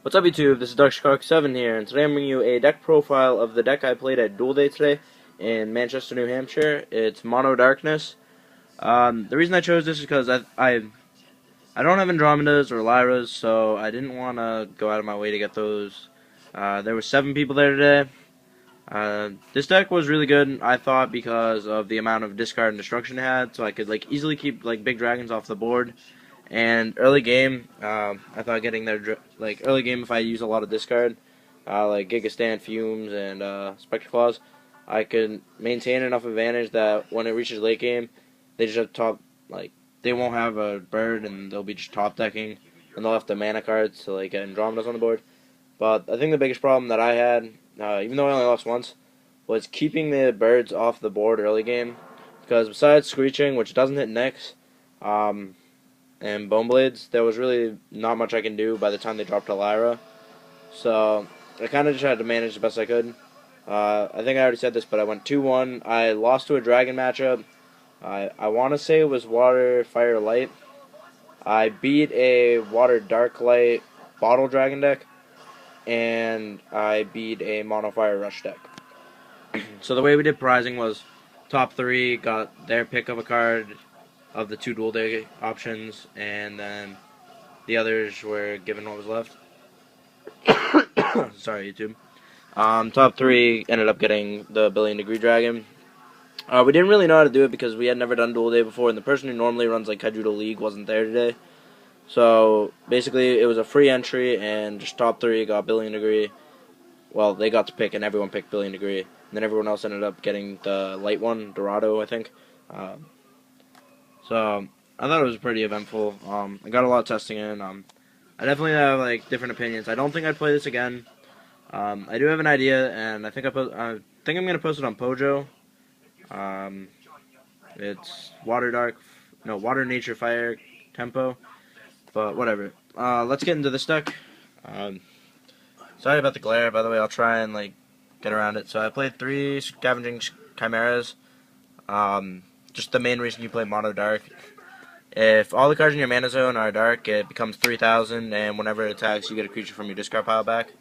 What's up YouTube, this is DarkShark7 here, and today I'm bringing you a deck profile of the deck I played at Duel Day today in Manchester, New Hampshire. It's Mono Darkness. The reason I chose this is because I don't have Andromedas or Lyras, so I didn't want to go out of my way to get those. There were 7 people there today. This deck was really good, I thought, because of the amount of discard and destruction it had, so I could easily keep big dragons off the board. And early game, I thought getting there, early game, if I use a lot of discard, like Gigastand, Fumes, and Specter Claws, I could maintain enough advantage that when it reaches late game, they just have they won't have a bird, and they'll be just top decking, and they'll have the mana cards to get Andromedas on the board. But I think the biggest problem that I had, even though I only lost once, was keeping the birds off the board early game, because besides Screeching, which doesn't hit next, and Bone Blades, there was really not much I can do by the time they dropped to Lyra. So I kind of just had to manage the best I could. I think I already said this, but I went 2-1. I lost to a dragon matchup. I want to say it was Water, Fire, Light. I beat a Water, Dark, Light Bottle Dragon deck, and I beat a Mono Fire Rush deck. So the way we did prizing was top 3 got their pick of a card of the 2 Duel Day options, and then the others were given what was left. Sorry, YouTube. Top 3 ended up getting the Billion Degree Dragon. We didn't really know how to do it because we had never done Duel Day before, and the person who normally runs Hydra League wasn't there today. So basically, it was a free entry, and just top 3 got Billion Degree. Well, they got to pick, and everyone picked Billion Degree. And then everyone else ended up getting the light one, Dorado, I think. So I thought it was pretty eventful. I got a lot of testing in. I definitely have different opinions. I don't think I'd play this again. I do have an idea, and I think I'm gonna post it on Pojo. It's Water, Nature, Fire, Tempo. But whatever. Let's get into this deck. Sorry about the glare, by the way. I'll try and get around it. So I played 3 Scavenging Chimeras. Just the main reason you play Mono Dark. If all the cards in your mana zone are dark, it becomes 3,000, and whenever it attacks, you get a creature from your discard pile back.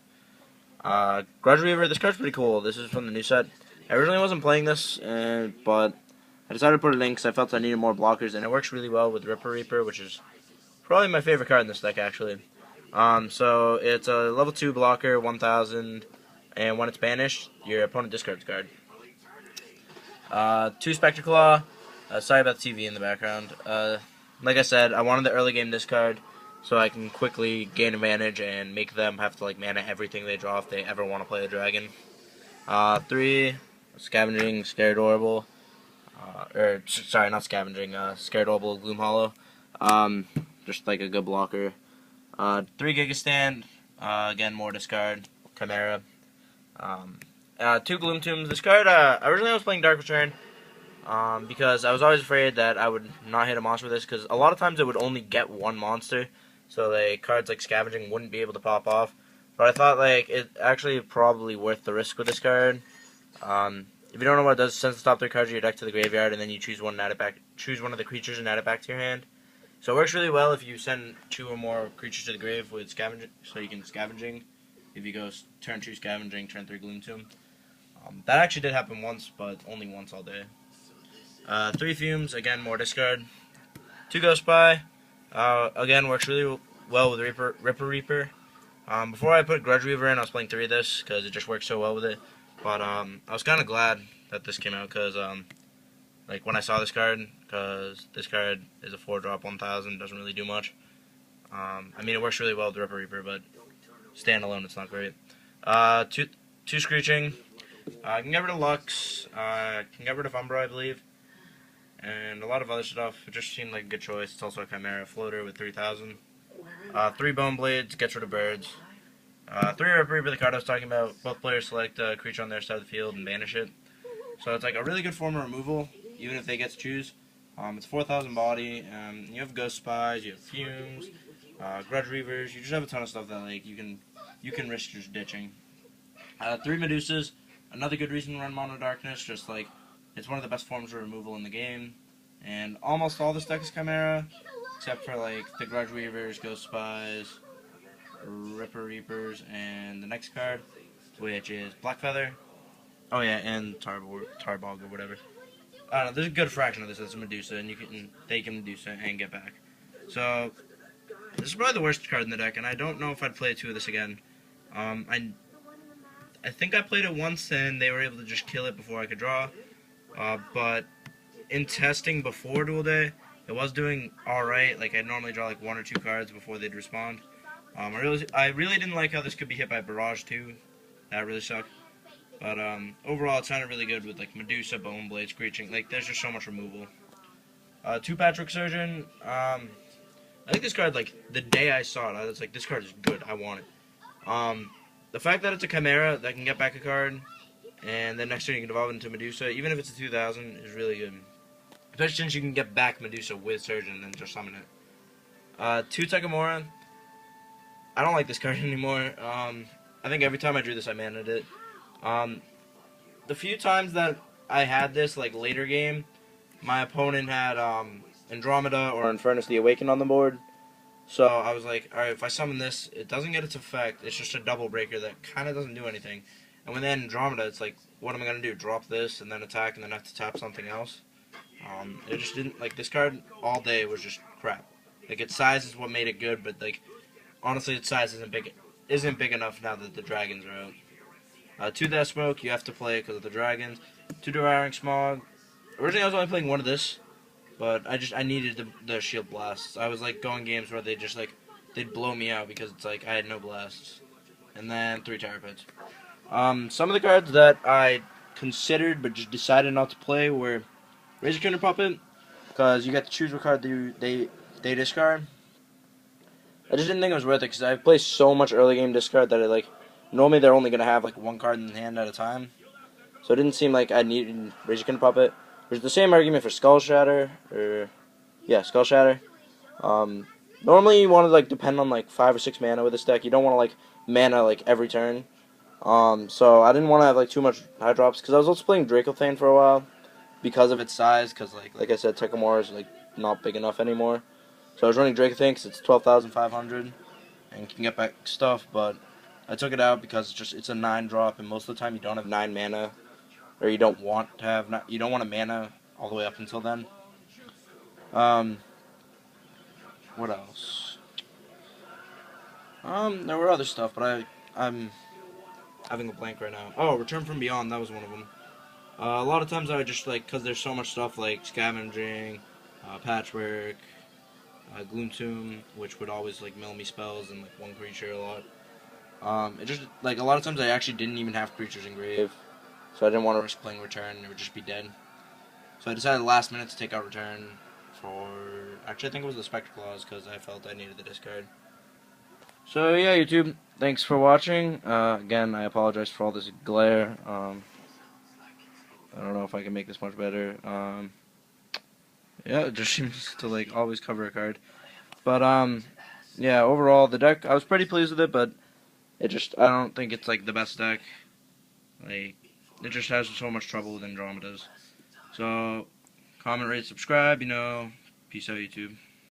Grudge Weaver, this card's pretty cool. This is from the new set. I originally wasn't playing this, but I decided to put it in because I felt I needed more blockers, and it works really well with Ripper Reaper, which is probably my favorite card in this deck, actually. So it's a level 2 blocker, 1,000, and when it's banished, your opponent discards a card. 2 Specter Claw. Sorry about the TV in the background. Like I said, I wanted the early game discard so I can quickly gain advantage and make them have to mana everything they draw if they ever want to play a dragon. 3 Scavenging Scaradorable. Sorry, not Scavenging. Scaradorable Gloom Hollow. Just a good blocker. 3 Gigastand. Again, more discard. Chimera. 2 Gloom Tombs. This card, originally I was playing Dark Return. Because I was always afraid that I would not hit a monster with this, because a lot of times it would only get 1 monster, so cards like Scavenging wouldn't be able to pop off. But I thought it actually probably worth the risk with this card. If you don't know what it does, it sends the top 3 cards of your deck to the graveyard, and then you choose one and add it back. Choose one of the creatures and add it back to your hand. So it works really well if you send 2 or more creatures to the grave with Scavenging, so you can Scavenging. If you go turn 2 Scavenging, turn 3 Gloom Tomb. That actually did happen once, but only once all day. 3 Fumes, again, more discard. 2 Ghost Spy, again, works really well with Ripper Reaper. Before I put Grudge Weaver in, I was playing 3 of this, because it just works so well with it. But, I was kind of glad that this came out, because, when I saw this card, because this card is a 4-drop 1,000, doesn't really do much. I mean, it works really well with Ripper Reaper, but standalone, it's not great. 2 Screeching. I can get rid of Lux, can get rid of Umbra, I believe, and a lot of other stuff. It just seemed like a good choice. It's also a Chimera floater with 3,000. 3 Bone Blades, gets rid of birds. 3 Ripper Reaper, the card I was talking about. Both players select a creature on their side of the field and banish it. So it's a really good form of removal, even if they get to choose. It's 4,000 body, you have Ghost Spies, you have Fumes, Grudge Weavers. You just have a ton of stuff that you can risk just ditching. 3 Medusas. Another good reason to run Mono Darkness, just it's one of the best forms of removal in the game. And almost all this deck is Chimera, except for the Grudge Weavers, Ghost Spies, Ripper Reapers, and the next card, which is Black Feather. Oh yeah, and Tarbog or whatever. I don't know, there's a good fraction of this that's Medusa, and they can Medusa and get back. So, this is probably the worst card in the deck, and I don't know if I'd play 2 of this again. I think I played it once, and they were able to just kill it before I could draw. But in testing before Duel Day, it was doing alright. Like, I'd normally draw like 1 or 2 cards before they'd respond. I really didn't like how this could be hit by Barrage too. That really sucked. But overall, it sounded really good with like Medusa, Bone Blade, Screeching. Like, there's just so much removal. 2 Patchwork Surgeon. I think this card, like, the day I saw it, I was like, this card is good. I want it. The fact that it's a Chimera that can get back a card, and then next turn you can evolve into Medusa, even if it's a 2000, is really good. Especially since you can get back Medusa with Surgeon and then just summon it. 2 Tekamura. I don't like this card anymore. I think every time I drew this, I maned it. The few times that I had this, like, later game, my opponent had Andromeda or Infernus the Awakened on the board. So I was like, alright, if I summon this, it doesn't get its effect. It's just a double breaker that kind of doesn't do anything. And when they had Andromeda, it's like, what am I going to do? Drop this and then attack and then have to tap something else? It just didn't, like, this card all day was just crap. Like, its size is what made it good, but, like, honestly, its size isn't big enough now that the Dragons are out. 2 Death Smoke, you have to play it because of the Dragons. 2 Devouring Smog. Originally, I was only playing 1 of this, but I needed the Shield Blasts. I was, like, going games where they just, like, they'd blow me out because it's, like, I had no blasts. And then 3 Terror Pits. Some of the cards that I considered but just decided not to play were Razor Kinder Puppet, because you get to choose what card they discard. I just didn't think it was worth it, because I play so much early game discard that normally they're only going to have like 1 card in hand at a time. So it didn't seem like I needed Razor Kinder Puppet. There's the same argument for Skull Shatter, Skull Shatter. Normally you want to like depend on like 5 or 6 mana with this deck. You don't want to like mana like every turn. So I didn't want to have like too much high drops, because I was also playing Dracothane for a while because of its size, because like I said, Tekamura is like not big enough anymore. So I was running Dracothane because it's 12,500 and can get back stuff, but I took it out because it's a 9 drop, and most of the time you don't have 9 mana, or you don't want to mana all the way up until then. What else? There were other stuff, but I'm having a blank right now. Oh, Return from Beyond, that was one of them. A lot of times I would just, like, because there's so much stuff like Scavenging, Patchwork, Gloom Tomb, which would always, like, mill me spells and, like, 1 creature a lot. It just, like, a lot of times I actually didn't even have creatures in grave, so I didn't want to risk playing Return, it would just be dead. So I decided last minute to take out Return for, actually I think it was the Specter Claws, because I felt I needed the discard. So yeah, YouTube, thanks for watching. Again, I apologize for all this glare. I don't know if I can make this much better. Yeah, it just seems to like always cover a card. But yeah, overall the deck, I was pretty pleased with it, but I don't think it's like the best deck. Like, it just has so much trouble with Andromedas. So comment, rate, subscribe, peace out, YouTube.